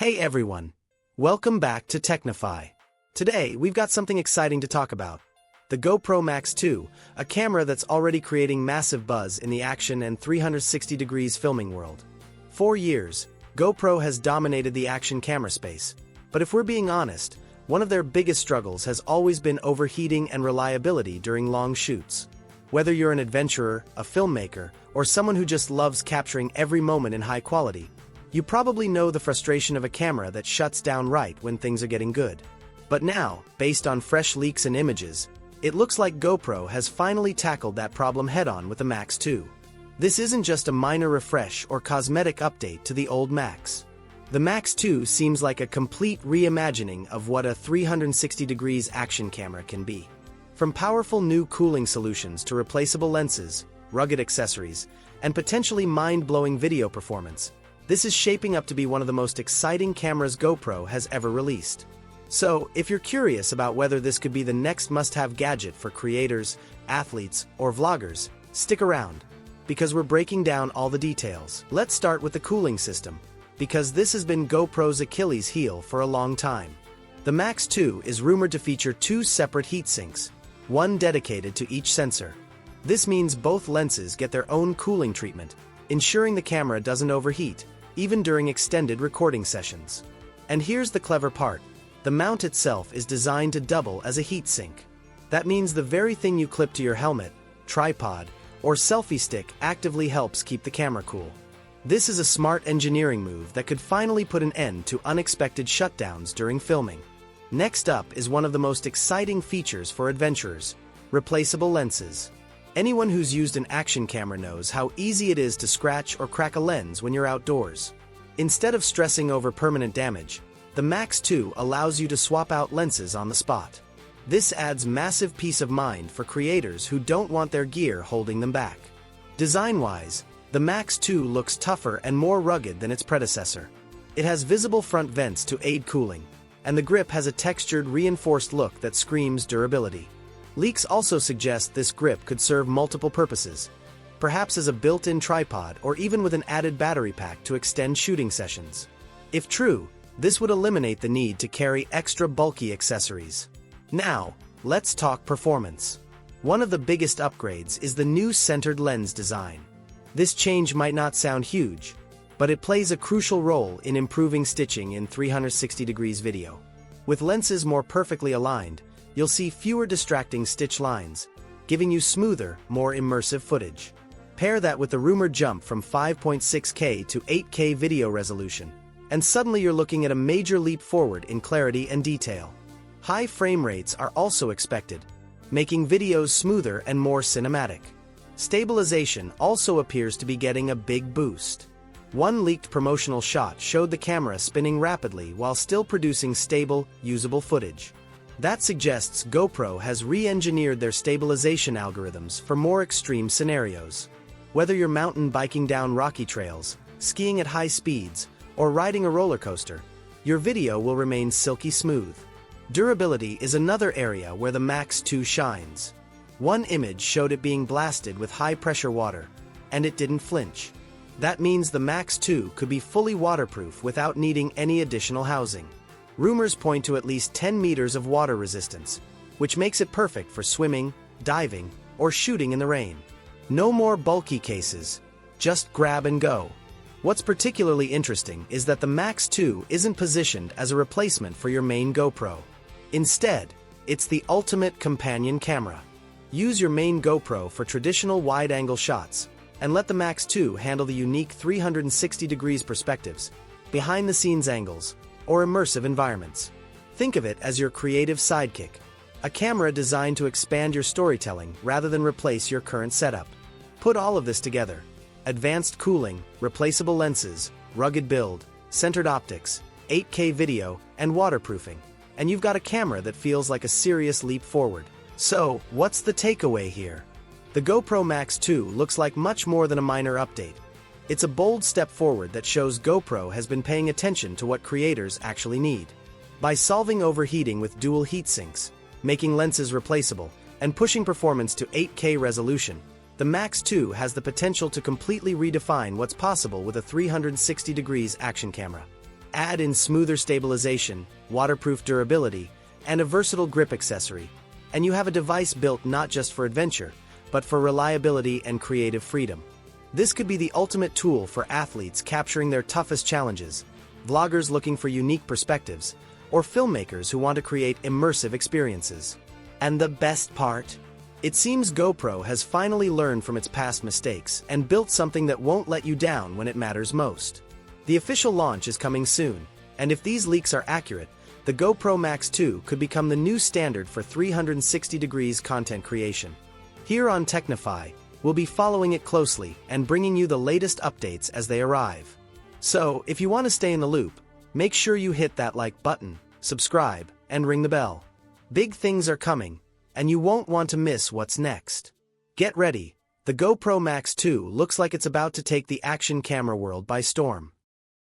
Hey everyone! Welcome back to Technify. Today, we've got something exciting to talk about. The GoPro Max 2, a camera that's already creating massive buzz in the action and 360 degrees filming world. For years, GoPro has dominated the action camera space. But if we're being honest, one of their biggest struggles has always been overheating and reliability during long shoots. Whether you're an adventurer, a filmmaker, or someone who just loves capturing every moment in high quality, you probably know the frustration of a camera that shuts down right when things are getting good. But now, based on fresh leaks and images, it looks like GoPro has finally tackled that problem head-on with the Max 2. This isn't just a minor refresh or cosmetic update to the old Max. The Max 2 seems like a complete reimagining of what a 360 degrees action camera can be. From powerful new cooling solutions to replaceable lenses, rugged accessories, and potentially mind-blowing video performance, this is shaping up to be one of the most exciting cameras GoPro has ever released. So, if you're curious about whether this could be the next must-have gadget for creators, athletes, or vloggers, stick around, because we're breaking down all the details. Let's start with the cooling system, because this has been GoPro's Achilles heel for a long time. The Max 2 is rumored to feature two separate heat sinks, one dedicated to each sensor. This means both lenses get their own cooling treatment, ensuring the camera doesn't overheat, even during extended recording sessions. And here's the clever part. The mount itself is designed to double as a heat sink. That means the very thing you clip to your helmet, tripod, or selfie stick actively helps keep the camera cool. This is a smart engineering move that could finally put an end to unexpected shutdowns during filming. Next up is one of the most exciting features for adventurers: replaceable lenses. Anyone who's used an action camera knows how easy it is to scratch or crack a lens when you're outdoors. Instead of stressing over permanent damage, the Max 2 allows you to swap out lenses on the spot. This adds massive peace of mind for creators who don't want their gear holding them back. Design-wise, the Max 2 looks tougher and more rugged than its predecessor. It has visible front vents to aid cooling, and the grip has a textured, reinforced look that screams durability. Leaks also suggest this grip could serve multiple purposes, perhaps as a built-in tripod or even with an added battery pack to extend shooting sessions. If true, this would eliminate the need to carry extra bulky accessories. Now, let's talk performance. One of the biggest upgrades is the new centered lens design. This change might not sound huge, but it plays a crucial role in improving stitching in 360 degrees video. With lenses more perfectly aligned, you'll see fewer distracting stitch lines, giving you smoother, more immersive footage. Pair that with the rumored jump from 5.6K to 8K video resolution, and suddenly you're looking at a major leap forward in clarity and detail. High frame rates are also expected, making videos smoother and more cinematic. Stabilization also appears to be getting a big boost. One leaked promotional shot showed the camera spinning rapidly while still producing stable, usable footage. That suggests GoPro has re-engineered their stabilization algorithms for more extreme scenarios. Whether you're mountain biking down rocky trails, skiing at high speeds, or riding a roller coaster, your video will remain silky smooth. Durability is another area where the Max 2 shines. One image showed it being blasted with high-pressure water, and it didn't flinch. That means the Max 2 could be fully waterproof without needing any additional housing. Rumors point to at least 10 meters of water resistance, which makes it perfect for swimming, diving, or shooting in the rain. No more bulky cases, just grab and go. What's particularly interesting is that the Max 2 isn't positioned as a replacement for your main GoPro. Instead, it's the ultimate companion camera. Use your main GoPro for traditional wide-angle shots, and let the Max 2 handle the unique 360 degrees perspectives, behind-the-scenes angles, or immersive environments. Think of it as your creative sidekick, a camera designed to expand your storytelling rather than replace your current setup. Put all of this together: advanced cooling, replaceable lenses, rugged build, centered optics, 8K video, and waterproofing, and you've got a camera that feels like a serious leap forward. So, what's the takeaway here? The GoPro Max 2 looks like much more than a minor update. It's a bold step forward that shows GoPro has been paying attention to what creators actually need. By solving overheating with dual heat sinks, making lenses replaceable, and pushing performance to 8K resolution, the Max 2 has the potential to completely redefine what's possible with a 360 degrees action camera. Add in smoother stabilization, waterproof durability, and a versatile grip accessory, and you have a device built not just for adventure, but for reliability and creative freedom. This could be the ultimate tool for athletes capturing their toughest challenges, vloggers looking for unique perspectives, or filmmakers who want to create immersive experiences. And the best part? It seems GoPro has finally learned from its past mistakes and built something that won't let you down when it matters most. The official launch is coming soon, and if these leaks are accurate, the GoPro Max 2 could become the new standard for 360 degrees content creation. Here on Technify, we'll be following it closely and bringing you the latest updates as they arrive. So, if you want to stay in the loop, make sure you hit that like button, subscribe, and ring the bell. Big things are coming, and you won't want to miss what's next. Get ready, the GoPro Max 2 looks like it's about to take the action camera world by storm.